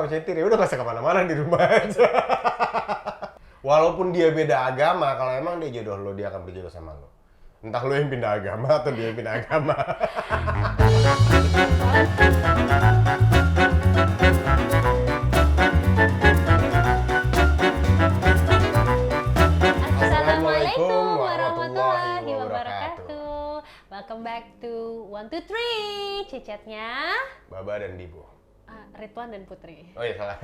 kalau nyetir ya udah nggak usah kemana-mana di rumah aja. Walaupun dia beda agama, kalau emang dia jodoh lo, dia akan berjodoh sama lo. Entah lo yang pindah agama atau dia yang pindah agama. Assalamualaikum warahmatullahi wabarakatuh. Welcome back to 123 cicetnya Baba dan Dibo. Ridwan dan Putri. Oh iya salah.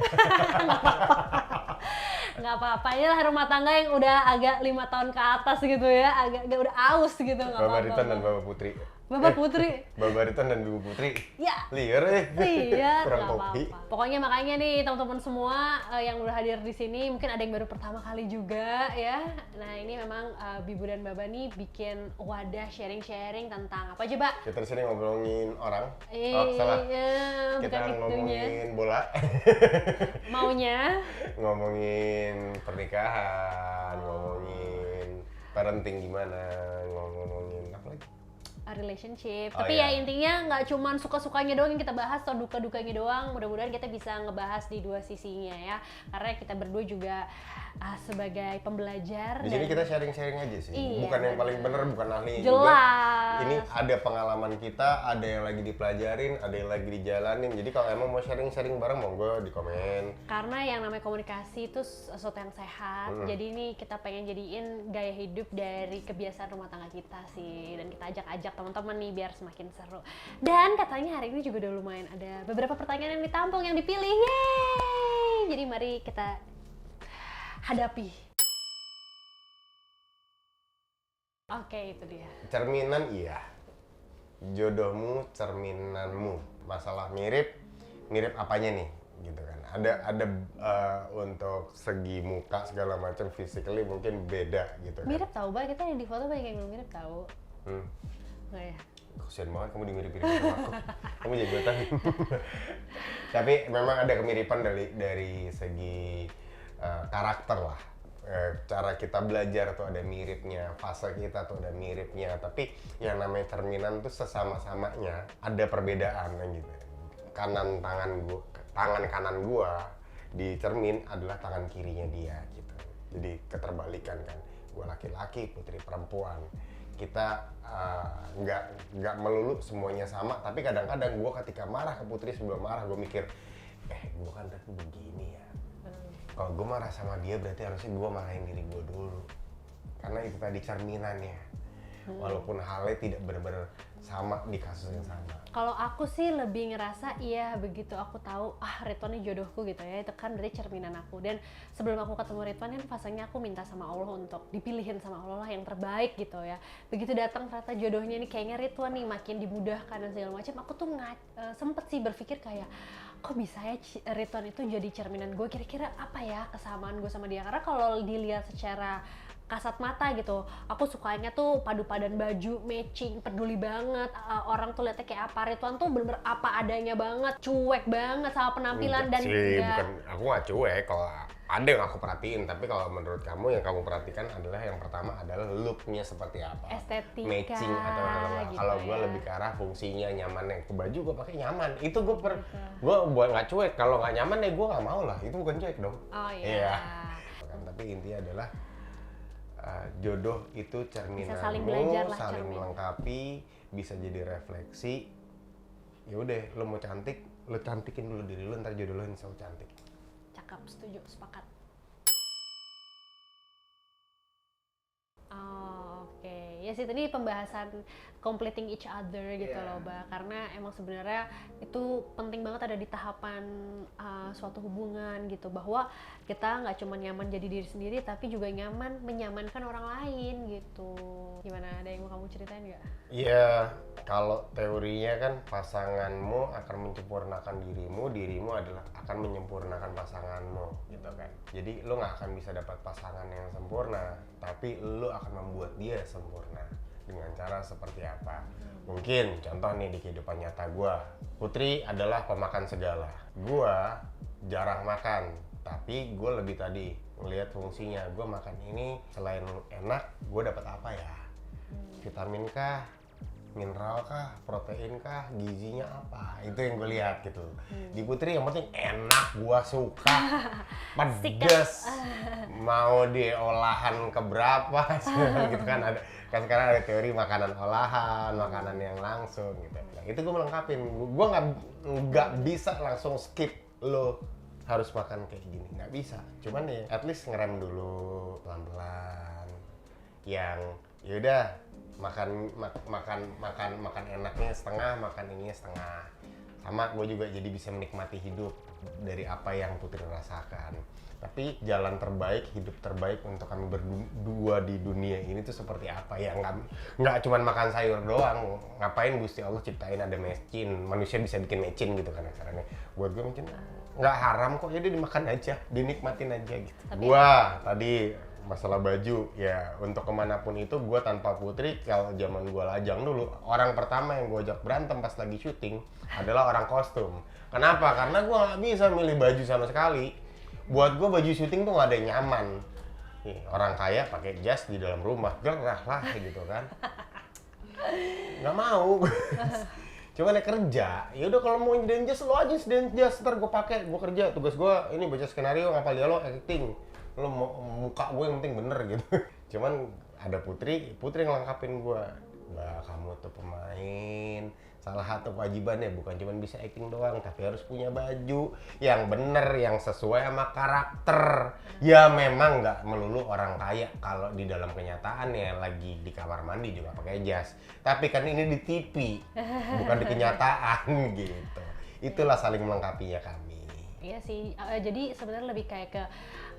Nggak apa-apa, inilah rumah tangga yang udah agak 5 tahun ke atas gitu ya, agak udah aus gitu. Nggak Baba apa-apa. Ridwan dan Baba Putri. Baba Putri. Baba Ridwan dan Ibu Putri. Ya. Liar Iya, kurang nggak kopi. apa-apa. Pokoknya makanya nih teman-teman semua yang udah hadir di sini, mungkin ada yang baru pertama kali juga ya. Nah ini memang Bibu dan Baba nih bikin wadah sharing-sharing tentang apa aja, Mbak? Kita di sini ngobrolin orang. Iya, salah. Kita bukan itunya. ngomongin bola. Maunya Ngomongin pernikahan, ngomongin parenting gimana, ngomongin apa lagi? relationship. Oh, Tapi iya. ya intinya nggak cuma suka-sukanya doang yang kita bahas atau duka-dukanya doang. Mudah-mudahan kita bisa ngebahas di dua sisinya ya. Karena kita berdua juga sebagai pembelajar. Di sini kita sharing-sharing aja sih. Iya, Bukan yang paling bener, bukan ahli jelas. juga. Ini ada pengalaman kita, ada yang lagi dipelajarin, ada yang lagi dijalanin. Jadi kalau emang mau sharing-sharing bareng, monggo di komen. Karena yang namanya komunikasi itu sesuatu yang sehat. Jadi ini kita pengen jadiin gaya hidup dari kebiasaan rumah tangga kita sih. Dan kita ajak-ajak teman-teman nih biar semakin seru. Dan katanya hari ini juga udah lumayan ada beberapa pertanyaan yang ditampung, yang dipilih. Yeay! Jadi mari kita hadapi. Oke, itu dia. Cerminan iya. Jodohmu, cerminanmu. Masalah mirip apanya nih? Gitu kan. Ada untuk segi muka segala macam physically mungkin beda gitu kan. Mirip tahu, Mbak. Kita yang di foto banyak yang belum mirip tahu. Nggak ya? Kasian banget kamu dimirip-mirip sama aku. Kamu jadi gue Tapi memang ada kemiripan dari segi karakter lah. Cara kita belajar tuh ada miripnya, fase kita tuh ada miripnya. Tapi yang namanya cerminan tuh sesama-samanya ada perbedaan kan gitu. Tangan kanan gua di cermin adalah tangan kirinya dia gitu. Jadi keterbalikan kan. Gua laki-laki, Putri perempuan. Kita nggak melulu semuanya sama, tapi kadang-kadang gue ketika marah ke Putri, sebelum marah gue mikir, gue kan tadi begini ya. Kalau gue marah sama dia berarti harusnya gue marahin diri gue dulu, karena itu tadi cerminannya. Walaupun halnya tidak benar-benar sama di kasus yang sama. Kalau aku sih lebih ngerasa iya, begitu aku tahu Ridwan ini jodohku gitu ya, itu kan dari cerminan aku. Dan sebelum aku ketemu Ridwan kan fasenya aku minta sama Allah untuk dipilihin sama Allah lah yang terbaik gitu ya. Begitu datang ternyata jodohnya nih kayaknya Ridwan nih makin dimudahkan dan segala macam, aku tuh sempet sih berpikir kayak kok bisa ya Ridwan itu jadi cerminan gue, kira-kira apa ya kesamaan gue sama dia. Karena kalau dilihat secara kasat mata gitu, aku sukanya tuh padu padan baju, matching, peduli banget, orang tuh liatnya kayak apa. Ridwan tuh bener-bener apa adanya banget, cuek banget sama penampilan. Dan bukan, aku nggak cuek, kalau ada yang aku perhatiin, tapi kalau menurut kamu yang kamu perhatikan adalah yang pertama adalah looknya seperti apa, estetika, matching atau apa. gitu Kalau gue ya. lebih ke arah fungsinya, nyamannya. Ke baju gue pakai nyaman, itu gue buat nggak cuek. Kalau nggak nyaman ya gue nggak mau lah, itu bukan cuek dong. Oh iya. Tapi intinya adalah jodoh itu cerminanmu, Bisa saling belajar lah, saling cermin. melengkapi, bisa jadi refleksi. Ya udah, lo mau cantik, lo cantikin dulu diri lo, ntar jodoh lo yang selalu cantik. Cakep, setuju, sepakat. Oke. Ya sih, tadi pembahasan completing each other gitu loh, Mbak. Karena emang sebenarnya itu penting banget ada di tahapan suatu hubungan gitu, bahwa kita nggak cuma nyaman jadi diri sendiri, tapi juga nyaman menyamankan orang lain gitu. Gimana, ada yang mau kamu ceritain nggak? Iya, kalau teorinya kan pasanganmu akan menyempurnakan dirimu, dirimu adalah akan menyempurnakan pasanganmu, gitu kan. Jadi lo nggak akan bisa dapat pasangan yang sempurna, tapi lo akan membuat dia sempurna. Dengan cara seperti apa? Mungkin contoh nih di kehidupan nyata gua, Putri adalah pemakan segala. Gua jarang makan, tapi gue lebih tadi ngelihat fungsinya. Gue makan ini selain enak, gue dapat apa ya? Vitamin kah? mineral kah, protein kah, gizinya apa, itu yang gue lihat gitu. Di Putri yang penting enak, gua suka, pedes, mau diolahan keberapa gitu kan. Ada kan sekarang ada teori makanan olahan, makanan yang langsung gitu. Nah, itu gue melengkapin. Gue nggak bisa langsung skip lo harus makan kayak gini, nggak bisa. Cuman ya at least ngerem dulu pelan-pelan. Yang yaudah makan enaknya setengah, makan ininya setengah. Sama gue juga jadi bisa menikmati hidup dari apa yang Putri rasakan. Tapi jalan terbaik, hidup terbaik untuk kami berdua di dunia ini tuh seperti apa ya? Nggak cuman makan sayur doang. Ngapain Gusti Allah ciptain ada mecin, manusia bisa bikin mecin gitu kan caranya. Buat gue mungkin nggak haram kok, jadi dimakan aja, dinikmatin aja gitu. Gua tadi masalah baju ya, untuk kemanapun itu gue tanpa Putri, kalau zaman gue lajang dulu, orang pertama yang gue ajak berantem pas lagi syuting adalah orang kostum. Kenapa? Karena gue nggak bisa milih baju sama sekali. Buat gue baju syuting tuh nggak ada yang nyaman. Nih, orang kaya pakai jas di dalam rumah, gerah lah gitu kan. Nggak mau. Cuman ya kerja, ya udah kalau mau nyediain jas lo aja sediain jas, ntar gue pakai, gue kerja, tugas gue ini baca skenario, ngapal dialog, acting, lo muka gue yang penting bener gitu. Cuman ada Putri ngelengkapin gue, bah kamu tuh pemain, salah satu kewajibannya bukan cuma bisa acting doang, tapi harus punya baju yang bener, yang sesuai sama karakter. Ya memang nggak melulu orang kaya kalau di dalam kenyataan ya lagi di kamar mandi juga pakai jas. Tapi kan ini di TV, bukan di kenyataan gitu. Itulah saling melengkapinya kami. Iya sih, jadi sebenarnya lebih kayak ke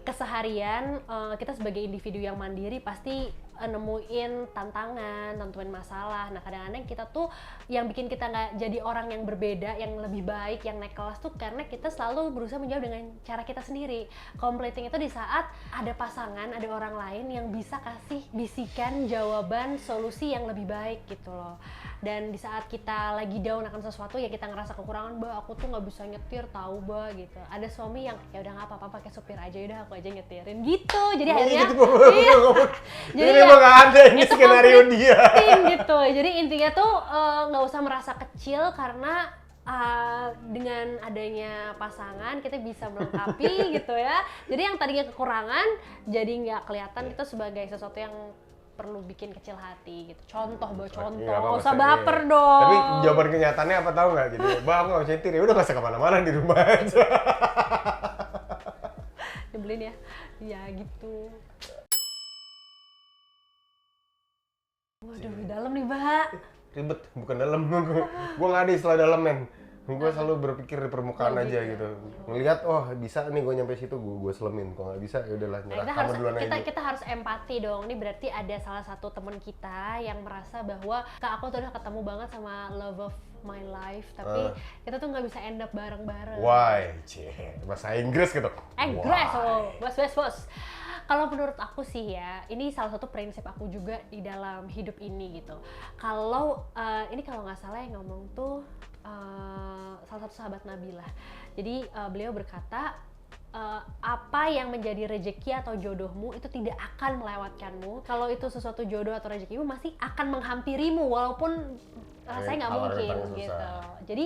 keseharian, kita sebagai individu yang mandiri pasti nemuin tantangan, nentuin masalah. Nah kadang-kadang kita tuh yang bikin kita nggak jadi orang yang berbeda, yang lebih baik, yang naik kelas tuh karena kita selalu berusaha menjawab dengan cara kita sendiri. Completing itu di saat ada pasangan, ada orang lain yang bisa kasih bisikan jawaban, solusi yang lebih baik gitu loh. Dan di saat kita lagi down akan sesuatu ya kita ngerasa kekurangan, bah aku tuh nggak bisa nyetir tahu bah gitu. Ada suami yang ya udah nggak apa-apa pakai supir aja, udah aku aja nyetirin gitu. Jadi akhirnya iya. Jadi emang nggak ada ini skenario dia. Gitu. Jadi intinya tuh nggak usah merasa kecil karena dengan adanya pasangan kita bisa melengkapi gitu ya. Jadi yang tadinya kekurangan jadi nggak kelihatan itu sebagai sesuatu yang perlu bikin kecil hati gitu. Contoh, nggak usah baper dong. Tapi jawaban kenyataannya apa tahu nggak? Jadi, bang nggak usah nyetir, ya udah nggak usah kemana-mana di rumah aja. Nyebelin ya, ya gitu. Waduh, dalam nih, Mbak. Ribet, bukan dalam. Gue nggak ada istilah dalam, men. Gue selalu berpikir di permukaan aja gitu. Ngelihat, oh bisa nih gue nyampe situ, gue selemin. Kalau nggak bisa, ya udahlah nyerah. Kita harus empati dong. Ini berarti ada salah satu teman kita yang merasa bahwa Kak aku tuh udah ketemu banget sama love of my life, tapi kita tuh nggak bisa end up bareng-bareng. Why? Bahasa Inggris gitu. Inggris, oh, bos. Kalau menurut aku sih ya, ini salah satu prinsip aku juga di dalam hidup ini gitu. Kalau ini kalau nggak salah yang ngomong tuh salah satu sahabat Nabi lah. Jadi beliau berkata, apa yang menjadi rezeki atau jodohmu itu tidak akan melewatkanmu. Kalau itu sesuatu jodoh atau rezekimu masih akan menghampirimu walaupun rasanya nggak mungkin gitu. Jadi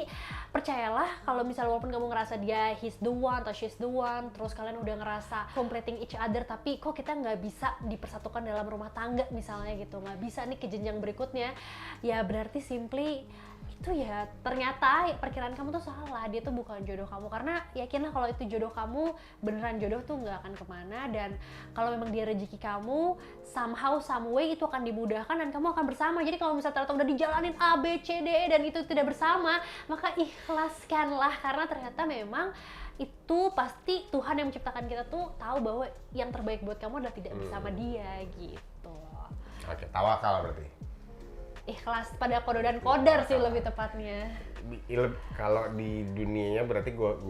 percayalah kalau misalnya walaupun kamu ngerasa dia he's the one atau she's the one, terus kalian udah ngerasa completing each other, tapi kok kita nggak bisa dipersatukan dalam rumah tangga misalnya gitu, nggak bisa nih ke jenjang berikutnya, ya berarti simply itu ya ternyata perkiraan kamu tuh salah, dia tuh bukan jodoh kamu. Karena yakinlah kalau itu jodoh kamu, beneran jodoh tuh nggak akan kemana. Dan kalau memang dia rezeki kamu, somehow, some way itu akan dimudahkan dan kamu akan bersama. Jadi kalau misalnya ternyata udah dijalanin A, B, C, D, E dan itu tidak bersama, maka ikhlaskanlah. Karena ternyata memang itu pasti Tuhan yang menciptakan kita tuh tahu bahwa yang terbaik buat kamu adalah tidak bersama dia gitu. Oke, tawakal berarti. Ikhlas pada qada dan qadar sih lebih tepatnya. Kalau di dunianya berarti gua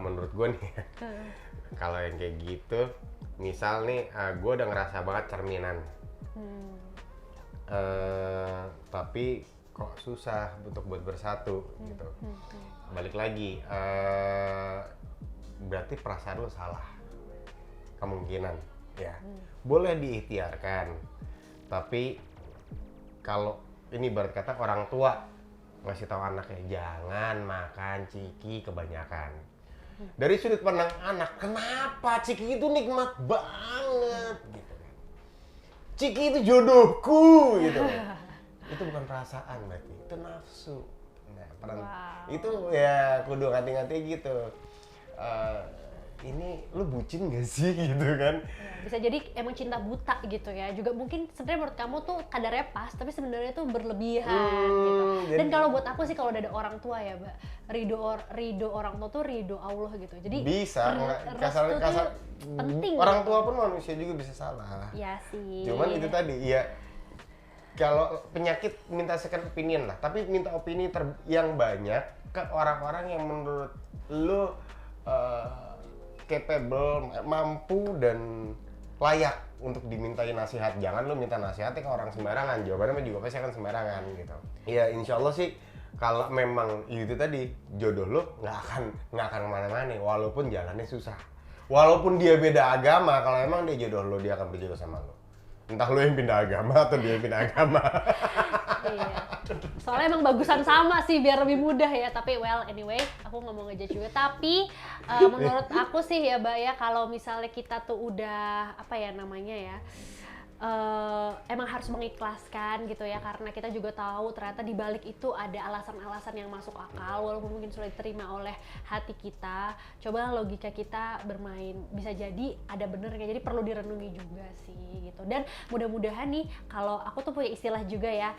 menurut gua nih kalau yang kayak gitu, misal nih gua udah ngerasa banget cerminan, tapi kok susah untuk buat bersatu gitu. Balik lagi, berarti perasaan lo salah, kemungkinan ya boleh diikhtiarkan, tapi kalau ini ibarat kata orang tua ngasih tahu anaknya jangan makan ciki kebanyakan. Dari sudut pandang anak, kenapa ciki itu nikmat banget gitu kan. Ciki itu jodohku gitu kan. Itu bukan perasaan berarti, itu nafsu. Nah, itu ya kudu ngati-ngati gitu. Ini lu bucin gak sih gitu kan? Bisa jadi emang cinta buta gitu ya. Juga mungkin sebenarnya menurut kamu tuh kadarnya pas, tapi sebenarnya tuh berlebihan gitu. Dan kalau buat aku sih kalau udah ada orang tua ya, Mbak, ridho orang tua tuh ridho Allah gitu. Jadi bisa kasar penting. Orang tua pun manusia juga bisa salah. Ya sih. Cuman itu tadi ya, kalau penyakit minta second opinion lah, tapi minta opini yang banyak ke orang-orang yang menurut lu capable, mampu dan layak untuk dimintai nasihat. Jangan lu minta nasihatnya ke orang sembarangan, jawabannya juga pasti akan sembarangan gitu. Ya insya Allah sih kalau memang itu tadi jodoh lu nggak akan kemana-mana, walaupun jalannya susah, walaupun dia beda agama. Kalau emang dia jodoh lu, dia akan berjodoh sama lu. Entah lu yang pindah agama atau dia yang pindah agama. Iya. Soalnya emang bagusan sama sih biar lebih mudah ya. Tapi well anyway, aku nggak mau ngejudge juga. Tapi menurut aku sih ya Mbak ya, kalau misalnya kita tuh udah apa ya namanya ya, emang harus mengikhlaskan gitu ya, karena kita juga tahu ternyata di balik itu ada alasan-alasan yang masuk akal walaupun mungkin sudah diterima oleh hati kita. Coba logika kita bermain, bisa jadi ada benernya, jadi perlu direnungi juga sih gitu. Dan mudah-mudahan nih, kalau aku tuh punya istilah juga ya,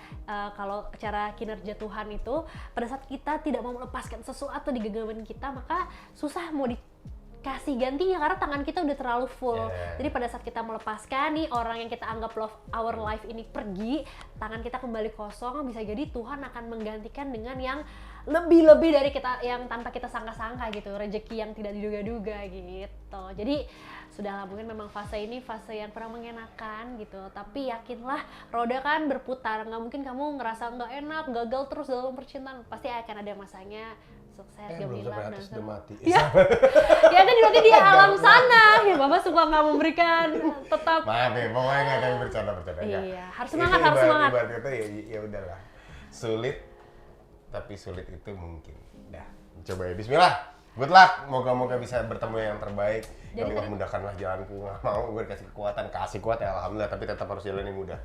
kalau cara kinerja Tuhan itu pada saat kita tidak mau melepaskan sesuatu di genggaman kita, maka susah mau kasih gantinya karena tangan kita udah terlalu full. Jadi pada saat kita melepaskan nih orang yang kita anggap love our life ini pergi, tangan kita kembali kosong, bisa jadi Tuhan akan menggantikan dengan yang lebih-lebih dari kita, yang tanpa kita sangka-sangka gitu, rezeki yang tidak diduga-duga gitu. Jadi sudahlah, mungkin memang fase ini fase yang kurang mengenakan gitu, tapi yakinlah roda kan berputar, nggak mungkin kamu ngerasa nggak enak, gagal terus dalam percintaan, pasti akan ada masanya sukses, gemilang, dan sudah mati. Ya, ya kan berarti di alam sana. Ya Bapak suka nggak memberikan tetap. Maaf ya, pokoknya nggak ada yang bercanda Iya, ya. harus semangat, harus semangat. Ibarat kata ya udahlah. Sulit, tapi sulit itu mungkin. Dah, coba ya. Bismillah. Good luck. Moga-moga bisa bertemu yang terbaik. Ya Allah mudahkanlah jalanku. Nggak mau gue kasih kekuatan, kasih kuat ya alhamdulillah. Tapi tetap harus jalan yang mudah.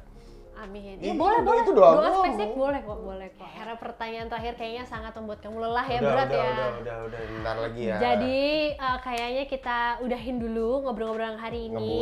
Amin. Ya, boleh. Itu doa spesifik boleh kok. Karena pertanyaan terakhir kayaknya sangat membuat kamu lelah ya, berat ya. Udah, bentar lagi ya. Jadi kayaknya kita udahin dulu ngobrol-ngobrol hari ini.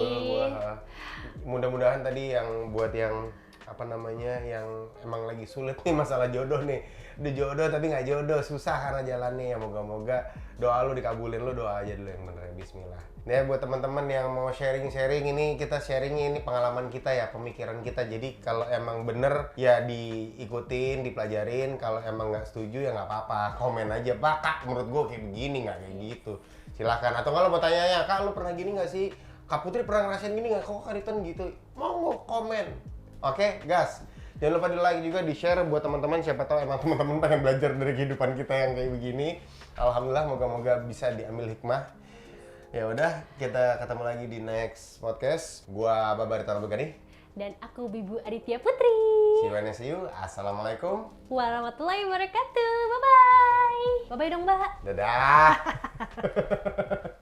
Mudah-mudahan tadi yang buat yang apa namanya, yang emang lagi sulit nih masalah jodoh nih. Udah jodoh tapi nggak jodoh, susah karena jalannya. Ya moga-moga doa lu dikabulin, lu doa aja dulu yang bener. Bismillah. Ya buat teman-teman yang mau sharing-sharing, ini kita sharingnya ini pengalaman kita ya, pemikiran kita. Jadi kalau emang bener ya diikutin, dipelajarin. Kalau emang nggak setuju ya nggak apa-apa, komen aja, Pak Kak menurut gue kayak begini, nggak kayak gitu, silakan. Atau kalau mau tanya ya, Kak lu pernah gini nggak sih, Kak Putri pernah ngerasain gini nggak, kok Kak Riton gitu, mau komen. Oke, gas. Jangan lupa di like juga, di share buat teman-teman, siapa tahu emang teman-teman pengen belajar dari kehidupan kita yang kayak begini. Alhamdulillah, moga-moga bisa diambil hikmah. Ya udah, kita ketemu lagi di next podcast. Gua Babar Talbegani dan aku Bibu Aditya Putri. See you. Assalamualaikum warahmatullahi wabarakatuh. Bye bye. Bye bye dong, Mbak. Dadah.